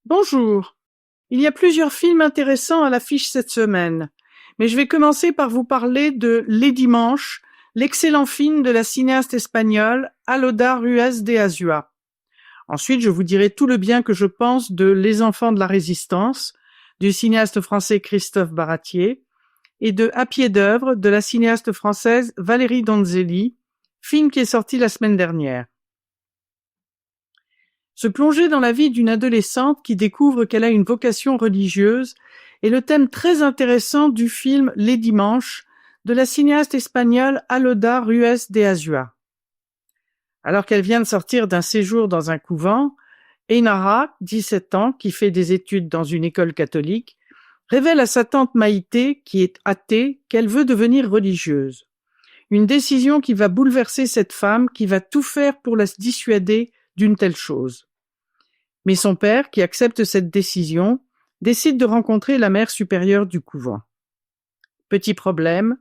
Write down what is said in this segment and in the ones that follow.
Bonjour. Il y a plusieurs films intéressants à l'affiche cette semaine, mais je vais commencer par vous parler de Les Dimanches, l'excellent film de la cinéaste espagnole Alodar Ruiz de Azua. Ensuite, je vous dirai tout le bien que je pense de Les Enfants de la Résistance, du cinéaste français Christophe Baratier, et de À pied d'œuvre de la cinéaste française Valérie Donzelli, film qui est sorti la semaine dernière. Se plonger dans la vie d'une adolescente qui découvre qu'elle a une vocation religieuse est le thème très intéressant du film Les Dimanches de la cinéaste espagnole Alodar Ruiz de Azua. Alors qu'elle vient de sortir d'un séjour dans un couvent, Einara, 17 ans, qui fait des études dans une école catholique, révèle à sa tante Maïté, qui est athée, qu'elle veut devenir religieuse. Une décision qui va bouleverser cette femme, qui va tout faire pour la dissuader d'une telle chose. Mais son père, qui accepte cette décision, décide de rencontrer la mère supérieure du couvent. Petit problème,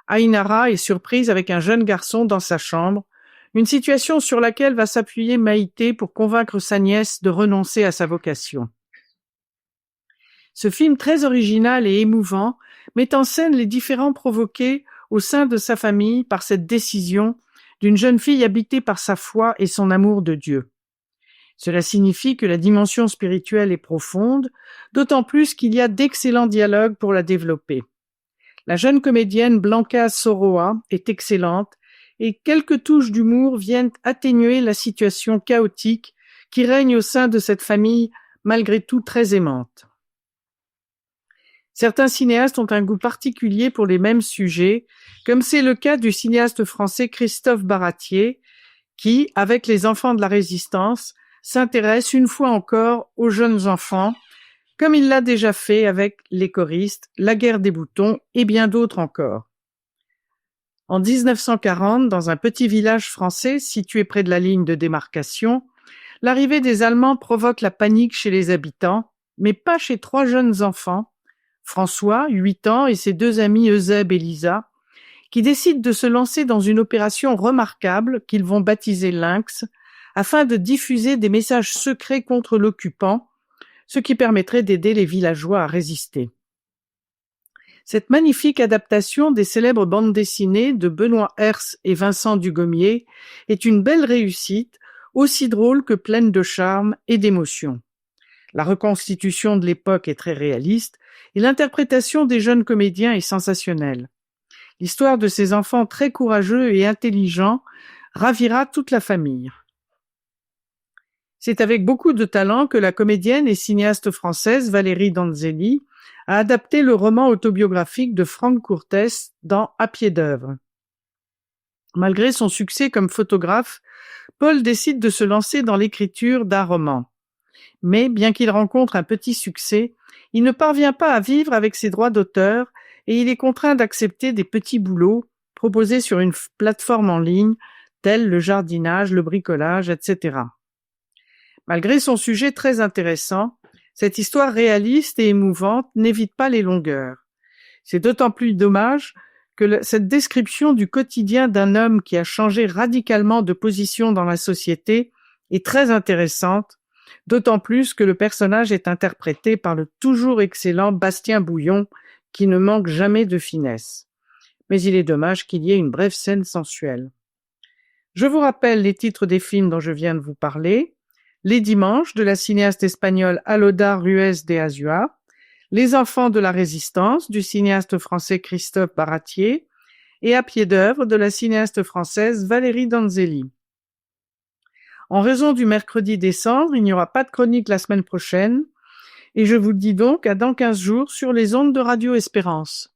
Ainara est surprise avec un jeune garçon dans sa chambre, une situation sur laquelle va s'appuyer Maïté pour convaincre sa nièce de renoncer à sa vocation. Ce film très original et émouvant met en scène les différends provoqués au sein de sa famille par cette décision d'une jeune fille habitée par sa foi et son amour de Dieu. Cela signifie que la dimension spirituelle est profonde, d'autant plus qu'il y a d'excellents dialogues pour la développer. La jeune comédienne Blanca Soroa est excellente et quelques touches d'humour viennent atténuer la situation chaotique qui règne au sein de cette famille malgré tout très aimante. Certains cinéastes ont un goût particulier pour les mêmes sujets, comme c'est le cas du cinéaste français Christophe Baratier, qui, avec Les Enfants de la Résistance, s'intéresse une fois encore aux jeunes enfants, comme il l'a déjà fait avec Les Choristes, La Guerre des boutons et bien d'autres encore. En 1940, dans un petit village français situé près de la ligne de démarcation, l'arrivée des Allemands provoque la panique chez les habitants, mais pas chez trois jeunes enfants, François, 8 ans, et ses deux amis Eusèbe et Lisa, qui décident de se lancer dans une opération remarquable qu'ils vont baptiser Lynx, afin de diffuser des messages secrets contre l'occupant, ce qui permettrait d'aider les villageois à résister. Cette magnifique adaptation des célèbres bandes dessinées de Benoît Herse et Vincent Dugommier est une belle réussite, aussi drôle que pleine de charme et d'émotion. La reconstitution de l'époque est très réaliste et l'interprétation des jeunes comédiens est sensationnelle. L'histoire de ces enfants très courageux et intelligents ravira toute la famille. C'est avec beaucoup de talent que la comédienne et cinéaste française Valérie Donzelli a adapté le roman autobiographique de Franck Courtès dans À pied d'œuvre. Malgré son succès comme photographe, Paul décide de se lancer dans l'écriture d'un roman. Mais bien qu'il rencontre un petit succès, il ne parvient pas à vivre avec ses droits d'auteur et il est contraint d'accepter des petits boulots proposés sur une plateforme en ligne, tels le jardinage, le bricolage, etc. Malgré son sujet très intéressant, cette histoire réaliste et émouvante n'évite pas les longueurs. C'est d'autant plus dommage que cette description du quotidien d'un homme qui a changé radicalement de position dans la société est très intéressante, d'autant plus que le personnage est interprété par le toujours excellent Bastien Bouillon, qui ne manque jamais de finesse. Mais il est dommage qu'il y ait une brève scène sensuelle. Je vous rappelle les titres des films dont je viens de vous parler. Les Dimanches de la cinéaste espagnole Alodar Ruiz de Azua, Les Enfants de la Résistance du cinéaste français Christophe Baratier et À pied d'œuvre de la cinéaste française Valérie Donzelli. En raison du mercredi décembre, il n'y aura pas de chronique la semaine prochaine et je vous dis donc à dans 15 jours sur les ondes de Radio Espérance.